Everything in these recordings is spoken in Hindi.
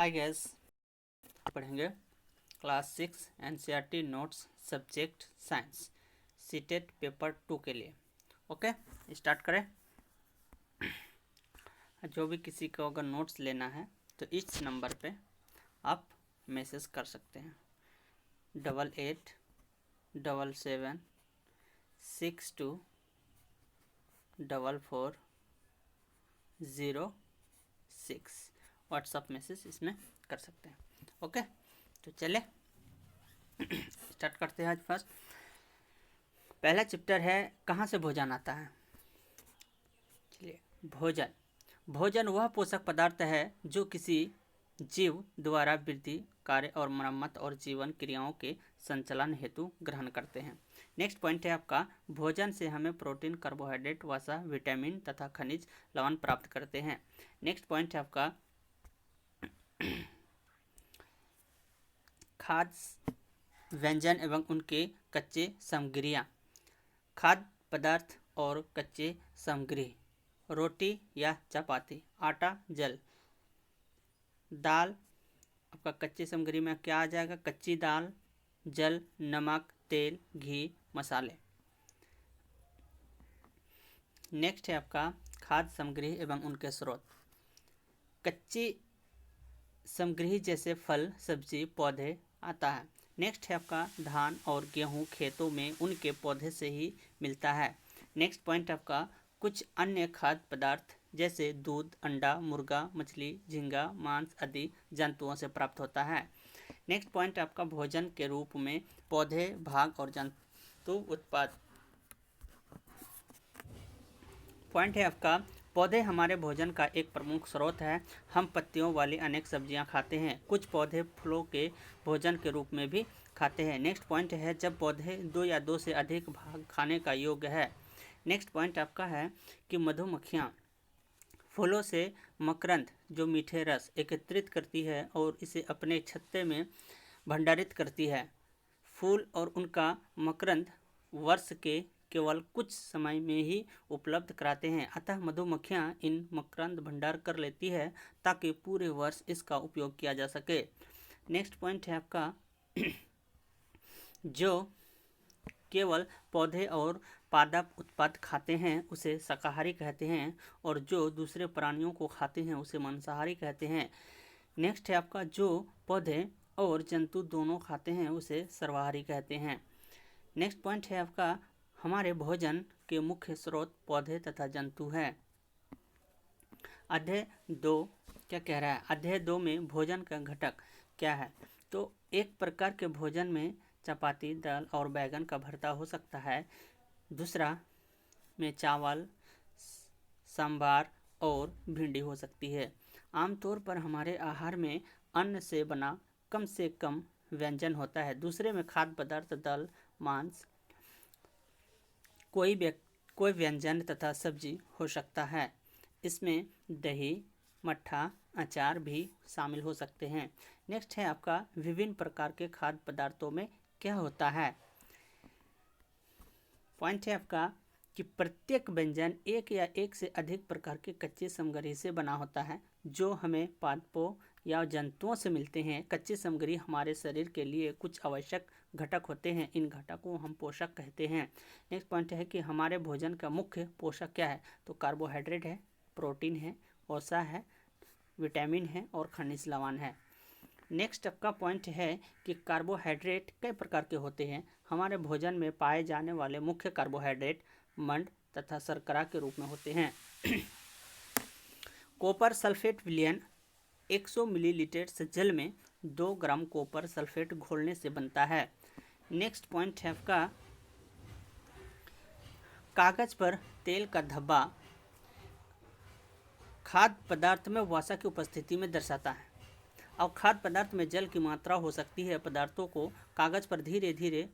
हाय गैस, पढ़ेंगे class 6 NCERT notes subject science CTET paper 2 के लिए। ओके, स्टार्ट करें। जो भी किसी को अगर नोट्स लेना है तो इस नंबर पे आप मैसेज कर सकते हैं 8877624406 व्हाट्सअप मैसेज इसमें कर सकते हैं। ओके, तो चले स्टार्ट करते हैं। आज फर्स्ट पहला चैप्टर है कहाँ से भोजन आता है। चलिए, भोजन वह पोषक पदार्थ है जो किसी जीव द्वारा वृद्धि, कार्य और मरम्मत और जीवन क्रियाओं के संचालन हेतु ग्रहण करते हैं। नेक्स्ट पॉइंट है आपका, भोजन से हमें प्रोटीन, कार्बोहाइड्रेट, वसा, विटामिन तथा खनिज लवण प्राप्त करते हैं। नेक्स्ट पॉइंट है आपका, खाद्य व्यंजन एवं उनके कच्चे सामग्रियाँ। खाद्य पदार्थ और कच्चे सामग्री, रोटी या चपाती, आटा, जल। दाल, आपका कच्ची सामग्री में क्या आ जाएगा? कच्ची दाल, जल, नमक, तेल, घी, मसाले। नेक्स्ट है आपका खाद्य सामग्री एवं उनके स्रोत। कच्ची सामग्री जैसे फल, सब्जी, पौधे आता है। नेक्स्ट है आपका धान और गेहूं खेतों में उनके पौधे से ही मिलता है। नेक्स्ट पॉइंट आपका कुछ अन्य खाद्य पदार्थ जैसे दूध, अंडा, मुर्गा, मछली, झींगा, मांस आदि जंतुओं से प्राप्त होता है। नेक्स्ट पॉइंट आपका भोजन के रूप में पौधे, भाग और जंतु उत्पाद। पॉइंट है आपका पौधे हमारे भोजन का एक प्रमुख स्रोत है। हम पत्तियों वाली अनेक सब्जियां खाते हैं। कुछ पौधे फलों के भोजन के रूप में भी खाते हैं। नेक्स्ट पॉइंट है जब पौधे 2 या 2 से अधिक भाग खाने का योग्य है। नेक्स्ट पॉइंट आपका है कि मधुमक्खियां फूलों से मकरंद जो मीठे रस एकत्रित करती है और इसे अपने छत्ते में भंडारित करती है। फूल और उनका मकरंद वर्ष के केवल कुछ समय में ही उपलब्ध कराते हैं, अतः मधुमक्खियां इन मकरंद भंडार कर लेती है ताकि पूरे वर्ष इसका उपयोग किया जा सके। नेक्स्ट पॉइंट है आपका जो केवल पौधे और पादप उत्पाद खाते हैं उसे शाकाहारी कहते हैं और जो दूसरे प्राणियों को खाते हैं उसे मांसाहारी कहते हैं। नेक्स्ट है आपका जो पौधे और जंतु दोनों खाते हैं उसे सर्वाहारी कहते हैं। नेक्स्ट पॉइंट है आपका हमारे भोजन के मुख्य स्रोत पौधे तथा जंतु हैं। अध्याय 2 क्या कह रहा है? अध्याय 2 में भोजन का घटक क्या है? तो एक प्रकार के भोजन में चपाती, दाल और बैगन का भरता हो सकता है। दूसरा में चावल, सांभर और भिंडी हो सकती है। आमतौर पर हमारे आहार में अन्न से बना कम से कम व्यंजन होता है। दूसरे में खाद्य पदार्थ, दाल, मांस, कोई व्यंजन तथा सब्जी हो सकता है। इसमें दही, मट्ठा, अचार भी शामिल हो सकते हैं। नेक्स्ट है आपका विभिन्न प्रकार के खाद्य पदार्थों में क्या होता है। पॉइंट है आपका कि प्रत्येक व्यंजन एक या एक से अधिक प्रकार के कच्चे सामग्री से बना होता है जो हमें पादपों या जंतुओं से मिलते हैं। कच्ची सामग्री हमारे शरीर के लिए कुछ आवश्यक घटक होते हैं। इन घटकों को हम पोषक कहते हैं। नेक्स्ट पॉइंट है कि हमारे भोजन का मुख्य पोषक क्या है? तो कार्बोहाइड्रेट है, प्रोटीन है, वसा है, विटामिन है और खनिज लवण है। नेक्स्ट आपका पॉइंट है कि कार्बोहाइड्रेट कई प्रकार के होते हैं। हमारे भोजन में पाए जाने वाले मुख्य कार्बोहाइड्रेट मंड तथा शर्करा के रूप में होते हैं। कॉपर सल्फेट विलयन 100 मिलीलीटर से जल में 2 ग्राम कॉपर सल्फेट घोलने से बनता है। नेक्स्ट पॉइंट है आपका कागज पर तेल का धब्बा खाद्य पदार्थ में वसा की उपस्थिति में दर्शाता है। और खाद्य पदार्थ में जल की मात्रा हो सकती है। पदार्थों को कागज पर धीरे धीरे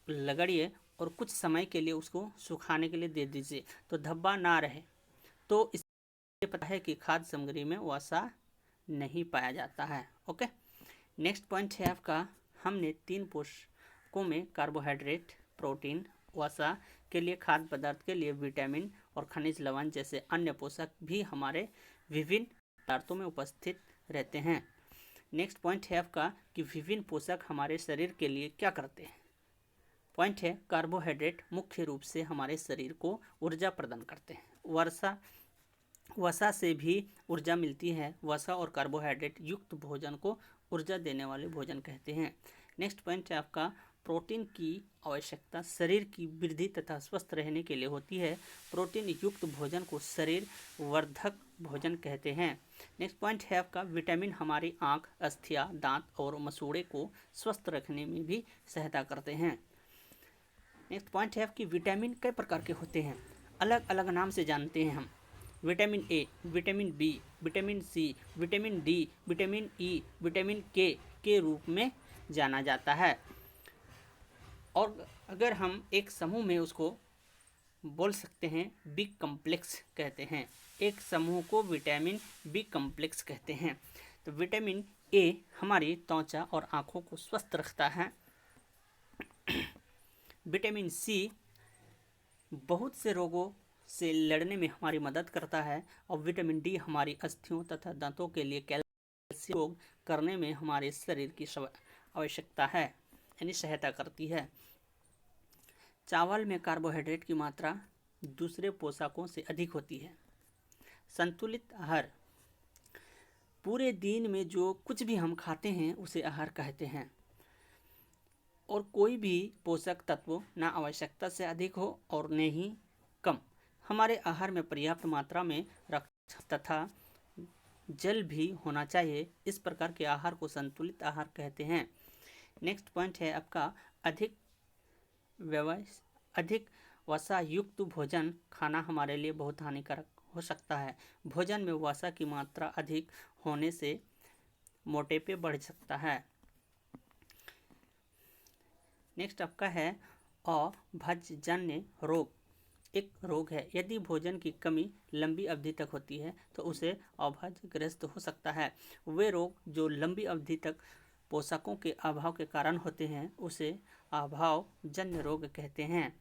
रगड़िए और कुछ समय के लिए उसको सुखाने के लिए दे दीजिए तो धब्बा ना रहे। तो इससे पता है कि खाद्य सामग्री में वसा नहीं पाया जाता है। ओके, नेक्स्ट पॉइंट है आपका हमने 3 पोषकों में कार्बोहाइड्रेट, प्रोटीन, वसा के लिए खाद्य पदार्थ के लिए विटामिन और खनिज लवण जैसे अन्य पोषक भी हमारे विभिन्न पदार्थों में उपस्थित रहते हैं। नेक्स्ट पॉइंट है आपका कि विभिन्न पोषक हमारे शरीर के लिए क्या करते हैं। पॉइंट है कार्बोहाइड्रेट मुख्य रूप से हमारे शरीर को ऊर्जा प्रदान करते हैं। वसा से भी ऊर्जा मिलती है। वसा और कार्बोहाइड्रेट युक्त भोजन को ऊर्जा देने वाले भोजन कहते हैं। नेक्स्ट पॉइंट है आपका प्रोटीन की आवश्यकता शरीर की वृद्धि तथा स्वस्थ रहने के लिए होती है। प्रोटीन युक्त भोजन को शरीर वर्धक भोजन कहते हैं। नेक्स्ट पॉइंट है आपका विटामिन हमारी आँख, अस्थियाँ, दांत और मसूड़े को स्वस्थ रखने में भी सहायता करते हैं। नेक्स्ट पॉइंट है आपकी विटामिन कई प्रकार के होते हैं, अलग अलग नाम से जानते हैं हम। Vitamin A, vitamin B, vitamin C, vitamin D, vitamin E, vitamin के रूप में जाना जाता है। और अगर हम एक समूह में उसको बोल सकते हैं बी कॉम्प्लेक्स कहते हैं। एक समूह को विटामिन बी कॉम्प्लेक्स कहते हैं। तो विटामिन ए हमारी त्वचा और आँखों को स्वस्थ रखता है। विटामिन सी बहुत से रोगों से लड़ने में हमारी मदद करता है। और विटामिन डी हमारी अस्थियों तथा दांतों के लिए कैल्शियम करने में हमारे शरीर की आवश्यकता है, यानी सहायता करती है। चावल में कार्बोहाइड्रेट की मात्रा दूसरे पोषकों से अधिक होती है। संतुलित आहार, पूरे दिन में जो कुछ भी हम खाते हैं उसे आहार कहते हैं। और कोई भी पोषक तत्व ना आवश्यकता से अधिक हो और न ही कम। हमारे आहार में पर्याप्त मात्रा में रक्त तथा जल भी होना चाहिए। इस प्रकार के आहार को संतुलित आहार कहते हैं। नेक्स्ट पॉइंट है आपका अधिक वसा युक्त भोजन खाना हमारे लिए बहुत हानिकारक हो सकता है। भोजन में वसा की मात्रा अधिक होने से मोटापा बढ़ सकता है। नेक्स्ट आपका है अभज्यजन्य रोग, एक रोग है। यदि भोजन की कमी लंबी अवधि तक होती है तो उसे अभज्यग्रस्त हो सकता है। वे रोग जो लंबी अवधि तक पोषकों के अभाव के कारण होते हैं उसे अभावजन्य रोग कहते हैं।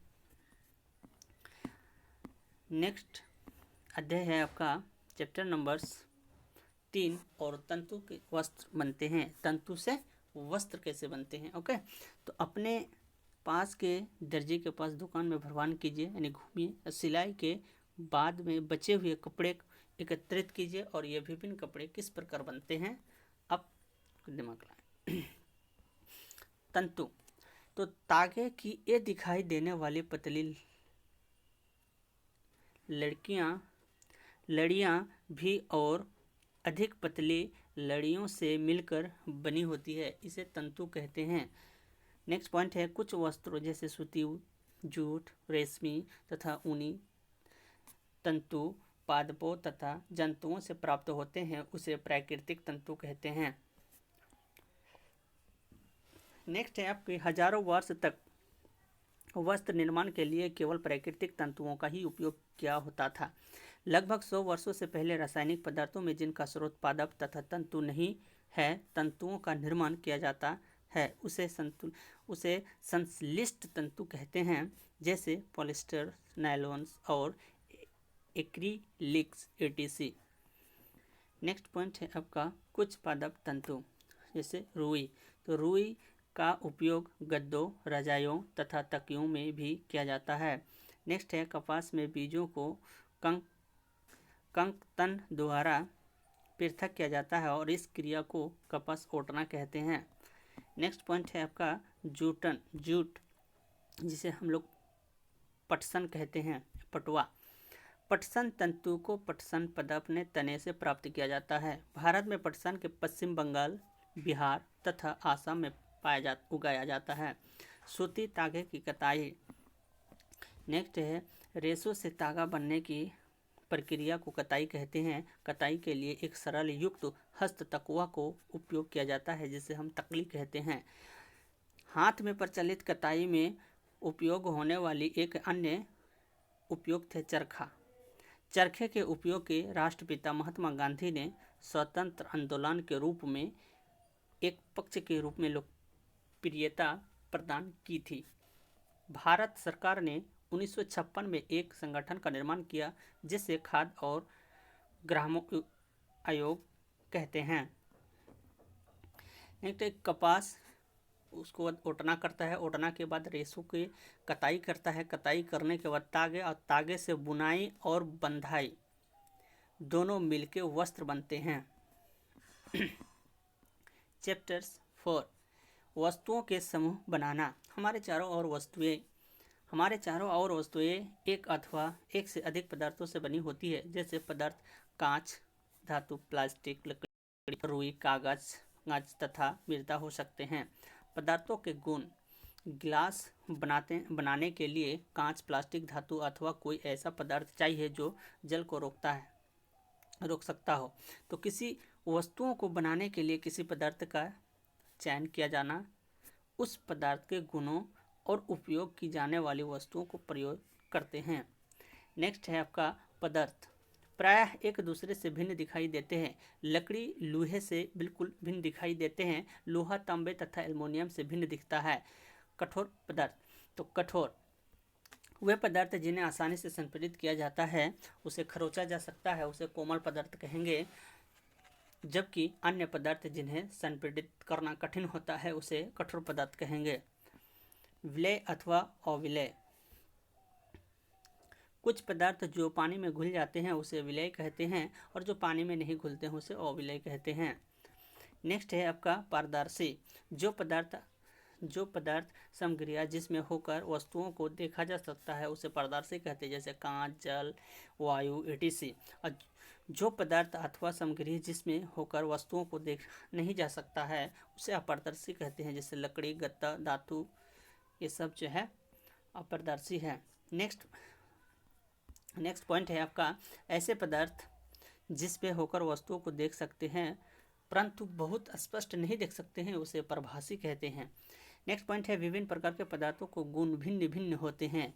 नेक्स्ट अध्याय है आपका चैप्टर नंबर 3 और तंतु के वस्त्र बनते हैं। तंतु से वस्त्र कैसे बनते हैं। ओके, तो अपने पास के दर्जी के पास दुकान में भरवान कीजिए, यानी घूमिए, सिलाई के बाद में बचे हुए कपड़े एकत्रित कीजिए और ये विभिन्न कपड़े किस प्रकार बनते हैं आप दिमाग लगाएं। तंतु, तो तागे की ये दिखाई देने वाली पतली लड़ियाँ भी और अधिक पतली लड़ियों से मिलकर बनी होती है, इसे तंतु कहते हैं। नेक्स्ट पॉइंट है कुछ वस्त्रों जैसे सूती, जूट, रेशमी तथा ऊनी तंतु पादपों तथा जंतुओं से प्राप्त होते हैं, उसे प्राकृतिक तंतु कहते हैं। नेक्स्ट है आपके हजारों वर्ष तक वस्त्र निर्माण के लिए केवल प्राकृतिक तंतुओं का ही उपयोग किया होता था। लगभग 100 वर्षों से पहले रासायनिक पदार्थों में जिनका स्रोत पादप तथा तंतु नहीं है, तंतुओं का निर्माण किया जाता है, उसे संश्लिष्ट तंतु कहते हैं, जैसे पॉलिस्टर, नायलॉन्स और एक्रिलिक्स etc। नेक्स्ट पॉइंट है आपका कुछ पादप तंतु, जैसे रुई। तो रुई का उपयोग गद्दों, रजाइयों तथा तकियों में भी किया जाता है। नेक्स्ट है कपास में बीजों को कंकतन द्वारा पृथक किया जाता है और इस क्रिया को कपास ओटना कहते हैं। नेक्स्ट पॉइंट है आपका जूट, जिसे हम लोग पटसन कहते हैं, पटुआ। पटसन तंतु को पटसन पद अपने तने से प्राप्त किया जाता है। भारत में पटसन के पश्चिम बंगाल, बिहार तथा आसाम में उगाया जाता है। सूती तागे की कताई। नेक्स्ट है रेशों से तागा बनने की प्रक्रिया को कताई कहते हैं। कताई के लिए एक सरल युक्त हस्त तकुआ को उपयोग किया जाता है, जिसे हम तकली कहते हैं। हाथ में प्रचलित कताई में उपयोग होने वाली एक अन्य उपयोग थे चरखा। चरखे के उपयोग के राष्ट्रपिता महात्मा गांधी ने स्वतंत्र आंदोलन के रूप में एक पक्ष के रूप में लोकप्रियता प्रदान की थी। भारत सरकार ने 1956 में एक संगठन का निर्माण किया, जिसे खाद्य और ग्रामोद्योग आयोग कहते हैं। नेक्स्ट एक कपास, उसको बाद ओटना करता है, ओटना के बाद रेशों की कताई करता है, कताई करने के बाद तागे, और तागे से बुनाई और बंधाई दोनों मिलके वस्त्र बनते हैं। चैप्टर्स 4, वस्तुओं के समूह बनाना। हमारे चारों ओर वस्तुएं एक अथवा एक से अधिक पदार्थों से बनी होती है। जैसे पदार्थ कांच, धातु, प्लास्टिक, लकड़ी, रुई, कागज तथा मृदा हो सकते हैं। पदार्थों के गुण, गिलास बनाने के लिए कांच, प्लास्टिक, धातु अथवा कोई ऐसा पदार्थ चाहिए जो जल को रोक सकता हो। तो किसी वस्तुओं को बनाने के लिए किसी पदार्थ का चयन किया जाना, उस पदार्थ के गुणों और उपयोग की जाने वाली वस्तुओं को प्रयोग करते हैं। नेक्स्ट है आपका पदार्थ, प्रायः एक दूसरे से भिन्न दिखाई देते हैं। लकड़ी लोहे से बिल्कुल भिन्न दिखाई देते हैं। लोहा तांबे तथा एल्युमिनियम से भिन्न दिखता है। कठोर पदार्थ, तो कठोर वे पदार्थ जिन्हें आसानी से संपीड़ित किया जाता है, उसे खरोचा जा सकता है, उसे कोमल पदार्थ कहेंगे। जबकि अन्य पदार्थ जिन्हें संपीड़ित करना कठिन होता है, उसे कठोर पदार्थ कहेंगे। विलय अथवा अविलय, कुछ पदार्थ जो पानी में घुल जाते हैं उसे विलय कहते हैं, और जो पानी में नहीं घुलते हैं उसे अविलय कहते हैं। नेक्स्ट है आपका पारदर्शी, जो पदार्थ समक्रिया जिसमें होकर वस्तुओं को देखा जा सकता है उसे पारदर्शी कहते हैं। जैसे कांच, जल, वायु, etc। और जो पदार्थ अथवा समक्रिया जिसमें होकर वस्तुओं को देख नहीं जा सकता है उसे अपारदर्शी कहते हैं। जैसे लकड़ी, गत्ता, धातु, ये सब जो है अपारदर्शी है। नेक्स्ट पॉइंट है आपका, ऐसे पदार्थ जिस पे होकर वस्तुओं को देख सकते हैं परंतु बहुत स्पष्ट नहीं देख सकते हैं, उसे परभासी कहते हैं। नेक्स्ट पॉइंट है, विभिन्न प्रकार के पदार्थों को गुण भिन्न भिन्न होते हैं।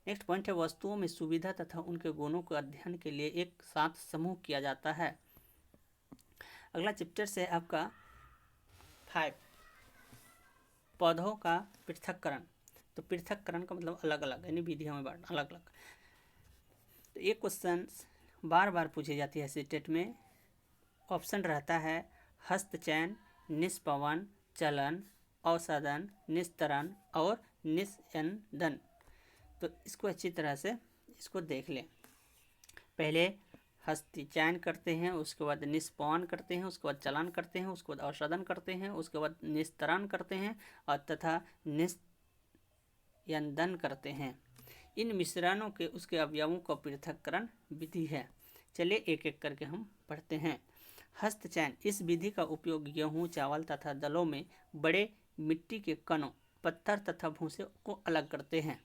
नेक्स्ट पॉइंट है, वस्तुओं में सुविधा तथा उनके गुणों के अध्ययन के लिए एक साथ समूह किया जाता है। अगला चैप्टर है आपका 5, पौधों का पृथक्करण। तो पृथक्करण का मतलब अलग अलग, यानी विधियों में बांटना, अलग अलग। तो ये क्वेश्चन बार बार पूछी जाती है स्टेट में। ऑप्शन रहता है हस्तचयन, निष्पवन, चलन, औषधन, निस्तरण और निस्यंदन। तो इसको अच्छी तरह से इसको देख लें। पहले हस्तचयन करते हैं, उसके बाद निष्पवन करते हैं, उसके बाद चलन करते हैं, उसके बाद औषधन करते हैं, उसके बाद निस्तरण करते हैं और तथा निस्यंदन करते हैं। इन मिश्रणों के उसके अवयवों का पृथक्करण विधि है। चलिए एक एक करके हम पढ़ते हैं। हस्तचयन, इस विधि का उपयोग गेहूं, चावल तथा दालों में बड़े मिट्टी के कणों, पत्थर तथा भूसे को अलग करते हैं।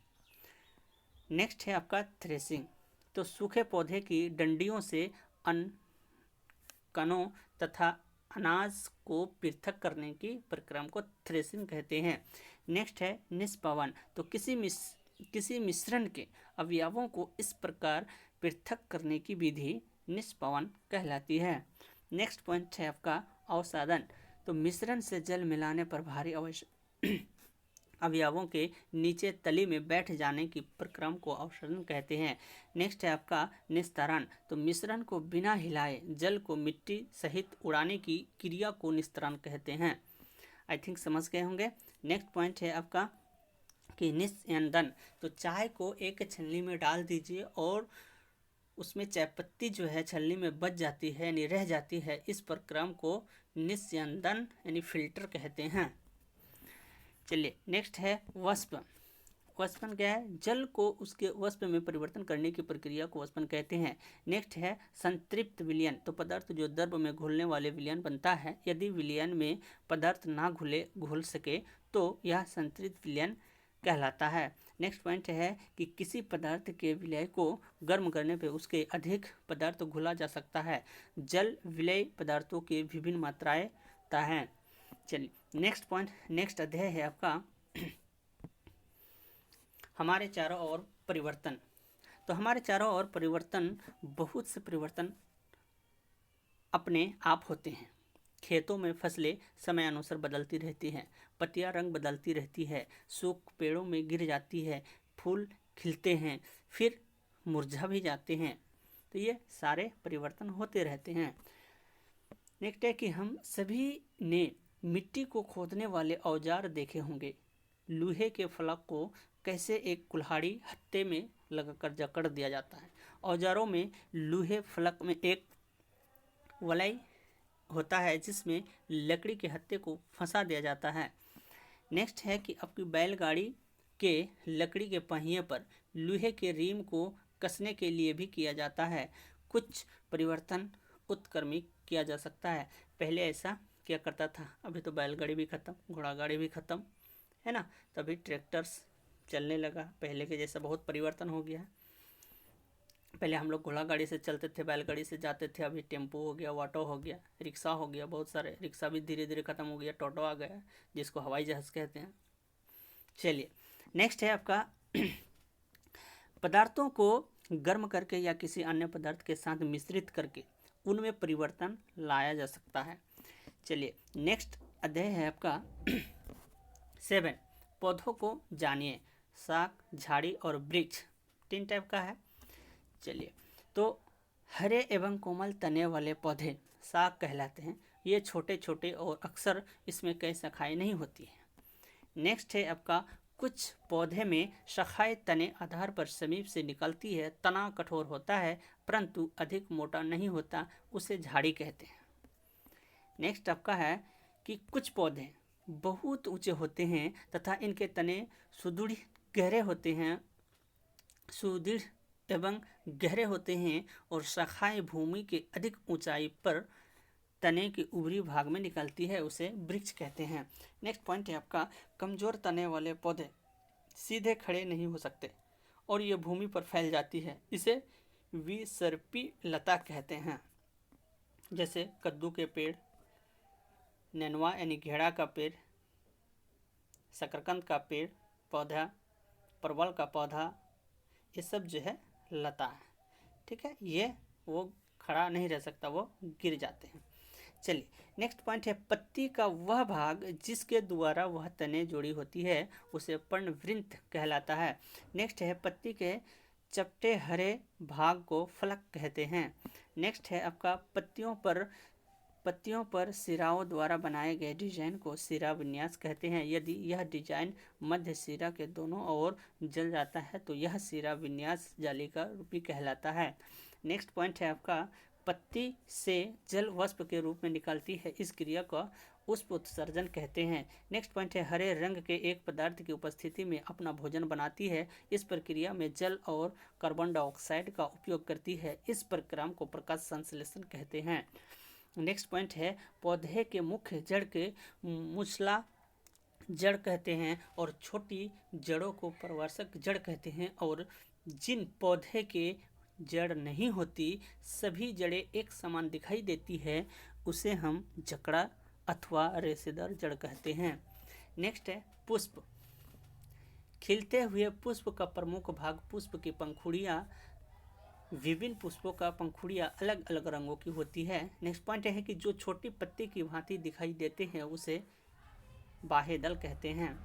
नेक्स्ट है आपका थ्रेसिंग। तो सूखे पौधे की डंडियों से कणों तथा अनाज को पृथक करने की प्रक्रिया को थ्रेसिंग कहते हैं। नेक्स्ट है निष्पवन। तो किसी मिश्रण के अवयवों को इस प्रकार पृथक करने की विधि निष्पवन कहलाती है। नेक्स्ट पॉइंट है आपका औषधन। तो मिश्रण से जल मिलाने पर भारी अवयवों के नीचे तली में बैठ जाने की प्रक्रिया को औषधन कहते हैं। नेक्स्ट है आपका निस्तरण। तो मिश्रण को बिना हिलाए जल को मिट्टी सहित उड़ाने की क्रिया को निस्तरण कहते हैं। आई थिंक समझ गए होंगे। नेक्स्ट पॉइंट है आपका कि निस्यंदन। तो चाय को एक छलनी में डाल दीजिए और उसमें चाय पत्ती जो है छलनी में बच जाती है, यानी रह जाती है, इस प्रक्रिया को निस्यंदन यानी फिल्टर कहते हैं। चलिए नेक्स्ट है वाष्पन। वाष्पन क्या है? जल को उसके वाष्प में परिवर्तन करने की प्रक्रिया को वाष्पन कहते हैं। नेक्स्ट है संतृप्त विलयन। तो पदार्थ जो द्रव में घुलने वाले विलयन बनता है, यदि विलयन में पदार्थ ना घुल सके तो यह संतृप्त विलयन कहलाता है। नेक्स्ट पॉइंट है कि किसी पदार्थ के विलय को गर्म करने पर उसके अधिक पदार्थ घुला जा सकता है। जल विलय पदार्थों की विभिन्न मात्राएं होता है। चलिए नेक्स्ट पॉइंट, नेक्स्ट अध्याय है आपका हमारे चारों ओर परिवर्तन। तो हमारे चारों ओर परिवर्तन, बहुत से परिवर्तन अपने आप होते हैं। खेतों में फसलें समय अनुसार बदलती रहती हैं, पत्तियां रंग बदलती रहती है, सूख पेड़ों में गिर जाती है, फूल खिलते हैं, फिर मुरझा भी जाते हैं। तो ये सारे परिवर्तन होते रहते हैं। नेक्स्ट है कि हम सभी ने मिट्टी को खोदने वाले औजार देखे होंगे। लोहे के फलक को कैसे एक कुल्हाड़ी हत्थे में लगाकर जकड़ दिया जाता है। औजारों में लोहे फलक में एक वलय होता है जिसमें लकड़ी के हत्थे को फंसा दिया जाता है। नेक्स्ट है कि आपकी बैलगाड़ी के लकड़ी के पहिए पर लोहे के रिम को कसने के लिए भी किया जाता है। कुछ परिवर्तन उत्क्रमिक किया जा सकता है। पहले ऐसा क्या करता था, अभी तो बैलगाड़ी भी खत्म, घोड़ा गाड़ी भी खत्म है ना, तभी ट्रैक्टर्स चलने लगा, पहले के जैसा बहुत परिवर्तन हो गया है। पहले हम लोग घोड़ा गाड़ी से चलते थे, बैलगाड़ी से जाते थे, अभी टेम्पो हो गया, ऑटो हो गया, रिक्शा हो गया, बहुत सारे रिक्शा भी धीरे धीरे खत्म हो गया, टोटो आ गया जिसको हवाई जहाज कहते हैं। चलिए नेक्स्ट है आपका पदार्थों को गर्म करके या किसी अन्य पदार्थ के साथ मिश्रित करके उनमें परिवर्तन लाया जा सकता है। चलिए नेक्स्ट अध्याय है आपका 7, पौधों को जानिए। शाक, झाड़ी और वृक्ष 3 टाइप का है। चलिए तो हरे एवं कोमल तने वाले पौधे शाक कहलाते हैं। ये छोटे छोटे और अक्सर इसमें कई शाखाएं नहीं होती हैं। नेक्स्ट है आपका कुछ पौधे में शाखाएं तने आधार पर समीप से निकलती है। तना कठोर होता है परंतु अधिक मोटा नहीं होता, उसे झाड़ी कहते हैं। नेक्स्ट आपका है कि कुछ पौधे बहुत ऊंचे होते हैं तथा इनके तने सुदृढ़ गहरे होते हैं, सुदृढ़ एवं गहरे होते हैं और शाखाएं भूमि के अधिक ऊंचाई पर तने के ऊपरी भाग में निकलती है, उसे वृक्ष कहते हैं। नेक्स्ट पॉइंट है आपका कमजोर तने वाले पौधे सीधे खड़े नहीं हो सकते और ये भूमि पर फैल जाती है, इसे विसर्पी लता कहते हैं। जैसे कद्दू के पेड़, नेनुआ यानी घेड़ा का पेड़, शकरकंद का पेड़ पौधा, परवल का पौधा, ये सब जो है लता है। ठीक है, ये वो खड़ा नहीं रह सकता, वो गिर जाते हैं। चलिए नेक्स्ट पॉइंट है पत्ती का वह भाग जिसके द्वारा वह तने जोड़ी होती है उसे पर्णवृंत कहलाता है। नेक्स्ट है पत्ती के चपटे हरे भाग को फलक कहते हैं। नेक्स्ट है आपका पत्तियों पर सिराओं द्वारा बनाए गए डिजाइन को सिरा विन्यास कहते हैं। यदि यह डिजाइन मध्य सिरा के दोनों ओर जल जाता है तो यह सिरा विन्यास जालिका रूपी कहलाता है। नेक्स्ट पॉइंट है आपका पत्ती से जल वाष्प के रूप में निकलती है, इस क्रिया को पुष्प उत्सर्जन कहते हैं। नेक्स्ट पॉइंट है हरे रंग के एक पदार्थ की उपस्थिति में अपना भोजन बनाती है, इस प्रक्रिया में जल और कार्बन डाइऑक्साइड का उपयोग करती है, इस प्रक्रिया को प्रकाश संश्लेषण कहते हैं। नेक्स्ट पॉइंट है पौधे के मुख्य जड़ के मूसला जड़ कहते हैं और छोटी जड़ों को प्रवासक जड़ कहते हैं, और जिन पौधे के जड़ नहीं होती, सभी जड़ें एक समान दिखाई देती है, उसे हम जकड़ा अथवा रेशेदार जड़ कहते हैं। नेक्स्ट है पुष्प। खिलते हुए पुष्प का प्रमुख भाग पुष्प की पंखुड़ियाँ, विभिन्न पुष्पों का पंखुड़ियाँ अलग अलग रंगों की होती है। नेक्स्ट पॉइंट है कि जो छोटी पत्ती की भांति दिखाई देते हैं उसे बाह्यदल कहते हैं।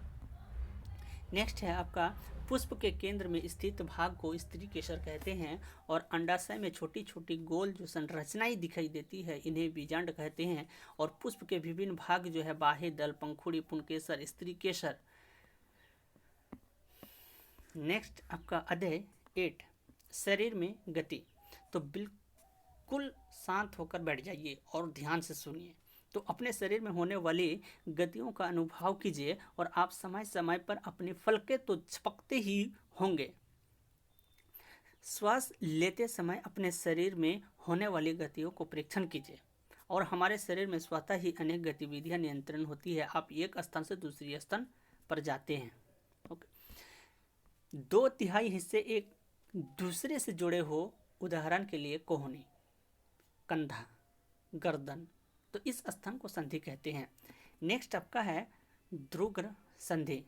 नेक्स्ट है आपका पुष्प के केंद्र में स्थित भाग को स्त्री केसर कहते हैं, और अंडाशय में छोटी छोटी गोल जो संरचनाएं दिखाई देती है इन्हें बीजांड कहते हैं, और पुष्प के विभिन्न भाग जो है बाह्यदल, पंखुड़ी, पुंकेसर, स्त्री केसर। नेक्स्ट आपका अध्याय 8 शरीर में गति। तो बिल्कुल शांत होकर बैठ जाइए और ध्यान से सुनिए। तो अपने शरीर में होने वाली गतियों का अनुभव कीजिए और आप समय समय पर अपने फलके तो झपकते ही होंगे। श्वास लेते समय अपने शरीर में होने वाली गतियों को परीक्षण कीजिए, और हमारे शरीर में स्वतः ही अनेक गतिविधियां नियंत्रण होती है। आप एक स्थान से दूसरी स्थान पर जाते हैं। ओके, 2/3 हिस्से एक दूसरे से जुड़े हो, उदाहरण के लिए कोहनी, कंधा, गर्दन, तो इस स्थान को संधि कहते हैं। नेक्स्ट आपका है द्रुग्र संधि,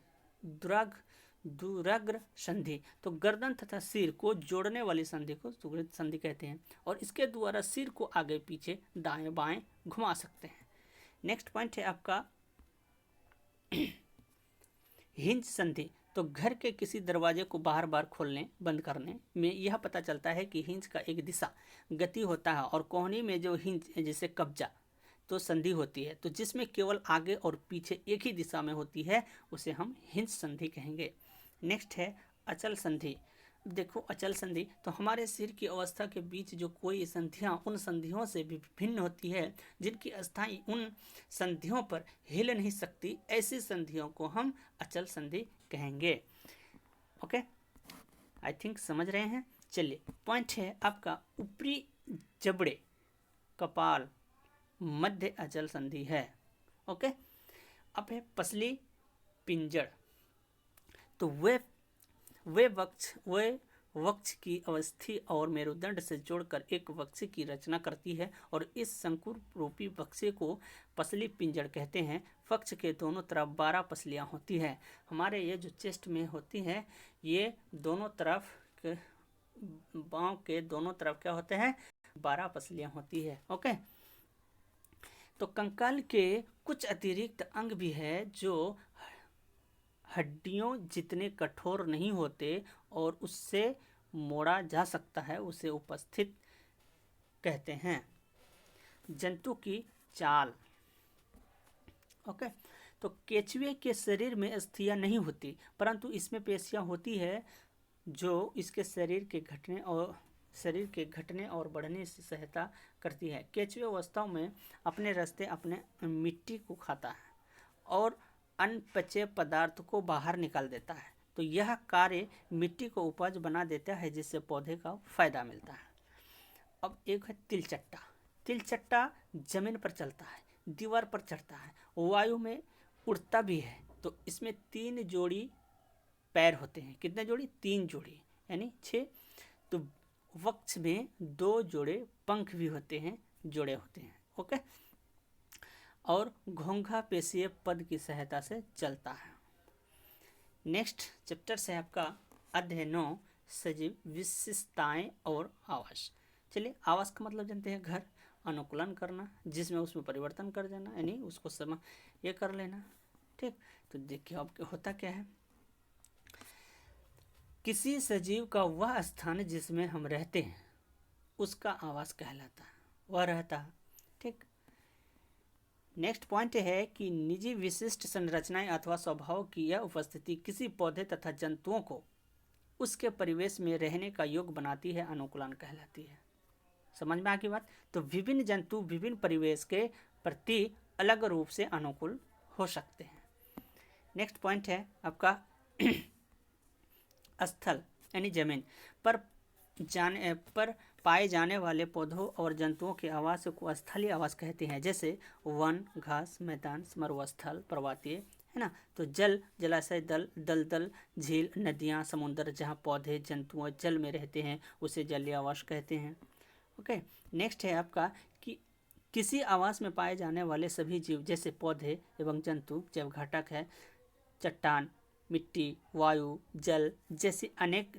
दुराग्र संधि। तो गर्दन तथा सिर को जोड़ने वाली संधि को सुगृत संधि कहते हैं, और इसके द्वारा सिर को आगे पीछे दाएं बाएं घुमा सकते हैं। नेक्स्ट पॉइंट है आपका हिंज संधि। तो घर के किसी दरवाजे को बार बार खोलने बंद करने में यह पता चलता है कि हिंज का एक दिशा गति होता है, और कोहनी में जो हिंज जैसे कब्जा, तो संधि होती है, तो जिसमें केवल आगे और पीछे एक ही दिशा में होती है उसे हम हिंस संधि कहेंगे। नेक्स्ट है अचल संधि। देखो अचल संधि तो हमारे सिर की अवस्था के बीच जो कोई संधियां उन संधियों से भी भिन्न होती है, जिनकी अस्थाई उन संधियों पर हिल नहीं सकती, ऐसी संधियों को हम अचल संधि कहेंगे। ओके, आई थिंक समझ रहे हैं। चलिए, पॉइंट है आपका ऊपरी जबड़े कपाल मध्य अचल संधि है। ओके, अब है पसली पिंजड़। तो वे वक्ष की अवस्थी और मेरुदंड से जोड़कर एक वक्ष की रचना करती है और इस शंकुर रूपी वक्ष को पसली पिंजड़ कहते हैं। वक्ष के दोनों तरफ 12 पसलियां होती हैं। हमारे ये जो चेस्ट में होती हैं, ये दोनों तरफ बाँव के दोनों तरफ क्या होते हैं, 12 पसलियां होती है। ओके, तो कंकाल के कुछ अतिरिक्त अंग भी है जो हड्डियों जितने कठोर नहीं होते और उससे मोड़ा जा सकता है, उसे उपस्थित कहते हैं। जंतु की चाल। ओके, तो केचुए के शरीर में अस्थियां नहीं होती, परंतु इसमें पेशियां होती है जो इसके शरीर के घटने और बढ़ने से सहायता करती है। केचुए अवस्थाओं में अपने रास्ते अपने मिट्टी को खाता है और अनपचे पदार्थ को बाहर निकाल देता है। तो यह कार्य मिट्टी को उपज बना देता है, जिससे पौधे का फायदा मिलता है। अब एक है तिलचट्टा। तिलचट्टा जमीन पर चलता है, दीवार पर चढ़ता है, वायु में उड़ता भी है। तो इसमें 3 जोड़ी पैर होते हैं। कितने जोड़ी? 3 जोड़ी, यानी 6। तो वक्ष में 2 जोड़े पंख भी होते हैं, जोड़े होते हैं। ओके, और घोंघा पेशीय पद की सहायता से चलता है। नेक्स्ट चैप्टर से आपका अध्याय 9 सजीव विशेषताएं और आवास। चलिए, आवास का मतलब जानते हैं, घर, अनुकूलन करना, जिसमें उसमें परिवर्तन कर देना, यानी उसको ये कर लेना। ठीक, तो देखिए अब होता क्या है, किसी सजीव का वह स्थान जिसमें हम रहते हैं उसका आवास कहलाता है, वह रहता है। ठीक, नेक्स्ट पॉइंट है कि निजी विशिष्ट संरचनाएं अथवा स्वभाव की यह उपस्थिति किसी पौधे तथा जंतुओं को उसके परिवेश में रहने का योग्य बनाती है, अनुकूलन कहलाती है। समझ में आ गई बात? तो विभिन्न जंतु विभिन्न परिवेश के प्रति अलग रूप से अनुकूल हो सकते हैं। नेक्स्ट पॉइंट है आपका स्थल यानी जमीन पर पाए जाने वाले पौधों और जंतुओं के आवास को स्थलीय आवास कहते हैं, जैसे वन, घास, मैदान, मरुस्थल, पर्वतीय, है ना। तो जल, जलाशय, दलदल, झील, नदियाँ, समुद्र, जहाँ पौधे जंतु जल में रहते हैं उसे जलीय आवास कहते हैं। ओके, नेक्स्ट है आपका कि किसी आवास में पाए जाने वाले सभी जीव जैसे पौधे एवं जंतु जैव घटक है। चट्टान, मिट्टी, वायु, जल जैसी अनेक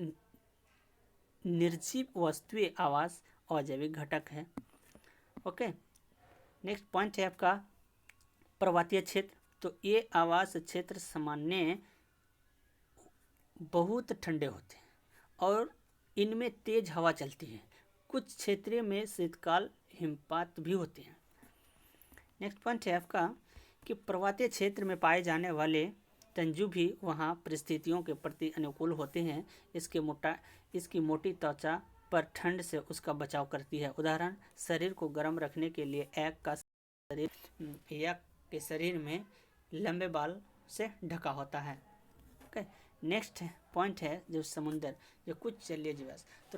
निर्जीव वस्तुएं आवास अजैविक घटक है। ओके, नेक्स्ट पॉइंट है आपका पर्वतीय क्षेत्र। तो ये आवास क्षेत्र सामान्य बहुत ठंडे होते हैं और इनमें तेज हवा चलती है। कुछ क्षेत्रों में शीतकाल हिमपात भी होते हैं। नेक्स्ट पॉइंट है आपका कि पर्वतीय क्षेत्र में पाए जाने वाले तंजु भी वहाँ परिस्थितियों के प्रति अनुकूल होते हैं। इसकी मोटी त्वचा पर ठंड से उसका बचाव करती है। उदाहरण, शरीर को गर्म रखने के लिए एक के शरीर में लंबे बाल से ढका होता है। ओके, नेक्स्ट पॉइंट है जो समुद्र, जो कुछ जलीय जीव। तो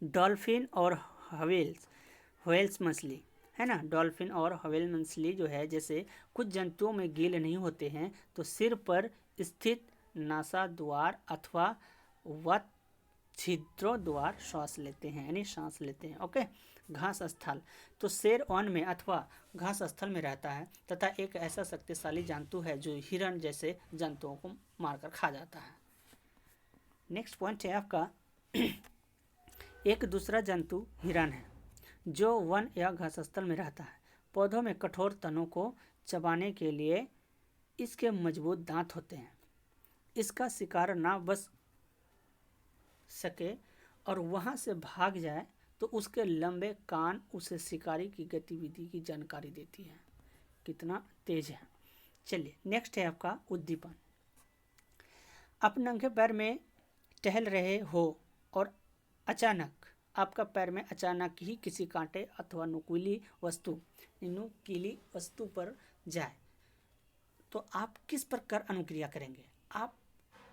डॉल्फिन और व्हेल्स मछली, है ना। डॉल्फिन और व्हेल मछली जो है, जैसे कुछ जंतुओं में गिल नहीं होते हैं, तो सिर पर स्थित नासा द्वार अथवा वत छिद्रों द्वारा सांस लेते हैं, यानी सांस लेते हैं। ओके, घास स्थल। तो शेर वन में अथवा घास स्थल में रहता है तथा एक ऐसा शक्तिशाली जंतु है जो हिरण जैसे जंतुओं को मारकर खा जाता है। नेक्स्ट पॉइंट है आपका एक दूसरा जंतु हिरण है जो वन या घास स्थल में रहता है। पौधों में कठोर तनों को चबाने के लिए इसके मजबूत दांत होते हैं। इसका शिकार ना बच सके और वहां से भाग जाए तो उसके लंबे कान उसे शिकारी की गतिविधि की जानकारी देती है, कितना तेज है। चलिए नेक्स्ट है आपका उद्दीपन। आप नंगे पैर में टहल रहे हो और अचानक आपका पैर में अचानक ही किसी कांटे अथवा नुकीली वस्तु पर जाए तो आप किस प्रकार अनुक्रिया करेंगे? आप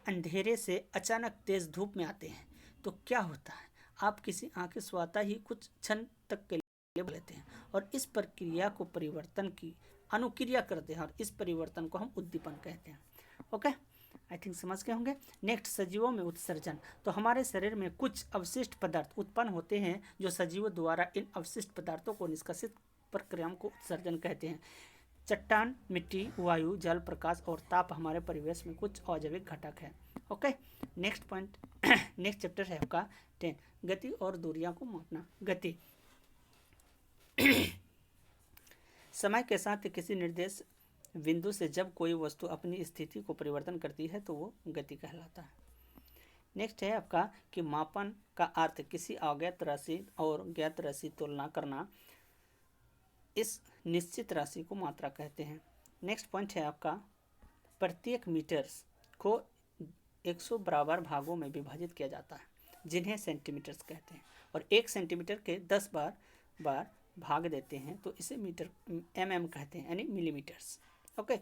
अंधेरे से अचानक तेज धूप में आते हैं तो क्या होता है? आप किसी आंखें स्वतः ही कुछ क्षण तक के लिए लेते हैं और इस प्रक्रिया को परिवर्तन की अनुक्रिया करते हैं और इस परिवर्तन को हम उद्दीपन कहते हैं। ओके, आई थिंक समझ गए होंगे। नेक्स्ट, सजीवों में उत्सर्जन। तो हमारे शरीर में कुछ अवशिष्ट पदार्थ उत्पन्न होते हैं जो सजीवों द्वारा इन अवशिष्ट पदार्थों को निष्कासित प्रक्रिया को उत्सर्जन कहते हैं। चट्टान, मिट्टी, वायु, जल, प्रकाश और ताप हमारे परिवेश में कुछ अजैविक घटक है। Okay, next point next chapter है आपका 10, गति और दूरियां को मापना। गति समय के साथ किसी निर्देश बिंदु से जब कोई वस्तु अपनी स्थिति को परिवर्तन करती है तो वो गति कहलाता है। नेक्स्ट है आपका कि मापन का अर्थ किसी अज्ञात राशि और ज्ञात राशि तुलना करना, इस निश्चित राशि को मात्रा कहते हैं। नेक्स्ट पॉइंट है आपका प्रत्येक मीटर को 100 बराबर भागों में विभाजित किया जाता है जिन्हें सेंटीमीटर्स कहते हैं, और 1 सेंटीमीटर के 10 बार भाग देते हैं तो इसे मीटर mm कहते हैं, यानी मिलीमीटर्स। ओके,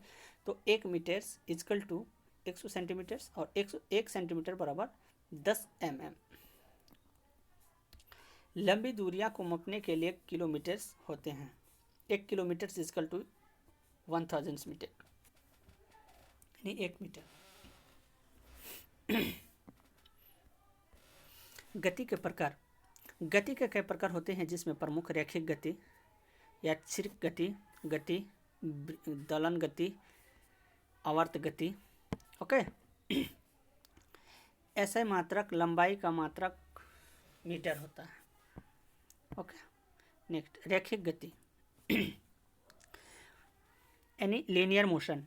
तो 1 मीटर्स इजकल टू 100 सेंटीमीटर्स और 1 सेंटीमीटर बराबर 10 mm। लंबी दूरियां को मापने के लिए किलोमीटर्स होते हैं। 1 किलोमीटर इजकल टू 1000 मीटर, यानी 1 मीटर। गति के प्रकार। गति के कई प्रकार होते हैं जिसमें प्रमुख रैखिक गति, यादृच्छिक गति, दोलन गति, आवर्त गति। ओके, ऐसे मात्रक लंबाई का मात्रक मीटर होता है। ओके, नेक्स्ट रैखिक गति यानी लीनियर मोशन।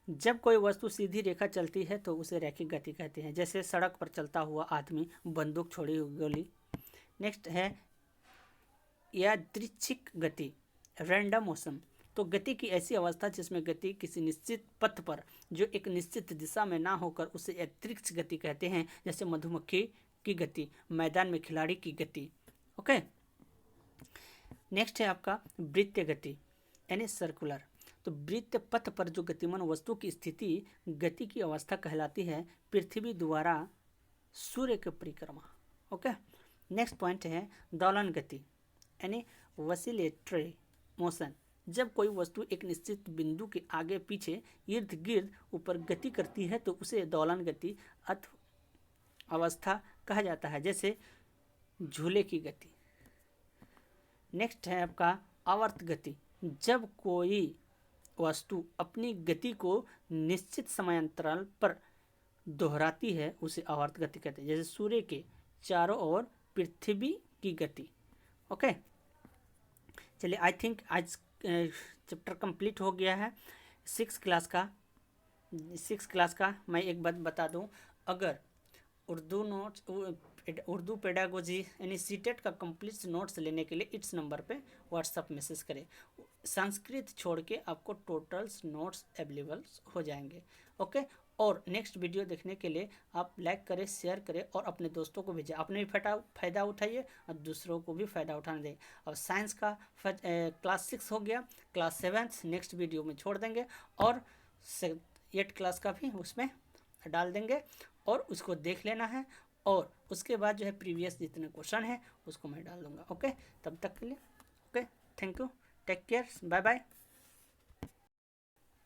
जब कोई वस्तु सीधी रेखा चलती है तो उसे रैखिक गति कहते हैं, जैसे सड़क पर चलता हुआ आदमी, बंदूक छोड़ी हुई गोली। नेक्स्ट है यादृच्छिक गति, रैंडम मोशन। तो गति की ऐसी अवस्था जिसमें गति किसी निश्चित पथ पर जो एक निश्चित दिशा में ना होकर उसे यादृच्छिक गति कहते हैं, जैसे मधुमक्खी की गति, मैदान में खिलाड़ी की गति। ओके, नेक्स्ट है आपका वृत्तीय गति यानी सर्कुलर। तो वृत्त पथ पर जो गतिमान वस्तु की स्थिति गति की अवस्था कहलाती है, पृथ्वी द्वारा सूर्य की परिक्रमा। ओके, नेक्स्ट पॉइंट है दोलन गति यानी वसिलेटरी मोशन। जब कोई वस्तु एक निश्चित बिंदु के आगे पीछे इर्द गिर्द ऊपर गति करती है तो उसे दोलन गति अथवा अवस्था कहा जाता है, जैसे झूले की गति। नेक्स्ट है आपका आवर्त गति। जब कोई वस्तु अपनी गति को निश्चित समयांतराल पर दोहराती है उसे आवर्त गति कहते हैं, जैसे सूर्य के चारों ओर पृथ्वी की गति। ओके, चलिए आई थिंक आज चैप्टर कंप्लीट हो गया है। 6 क्लास का मैं एक बात बता दूं, अगर उर्दू पेडागोजी यानी सीटेट का कंप्लीट नोट्स लेने के लिए इस नंबर पे व्हाट्सअप मैसेज करें। संस्कृत छोड़ के आपको टोटल्स नोट्स अवेलेबल हो जाएंगे। ओके, और नेक्स्ट वीडियो देखने के लिए आप लाइक करें, शेयर करें और अपने दोस्तों को भेजें। अपने भी फ़ायदा उठाइए और दूसरों को भी फ़ायदा उठाने दें। अब साइंस का क्लास 6 हो गया, क्लास 7 नेक्स्ट वीडियो में छोड़ देंगे और 8 क्लास का भी उसमें डाल देंगे और उसको देख लेना है, और उसके बाद जो है प्रीवियस जितने क्वेश्चन हैं उसको मैं डाल दूँगा। ओके, तब तक के लिए okay, thank you, take care, bye bye.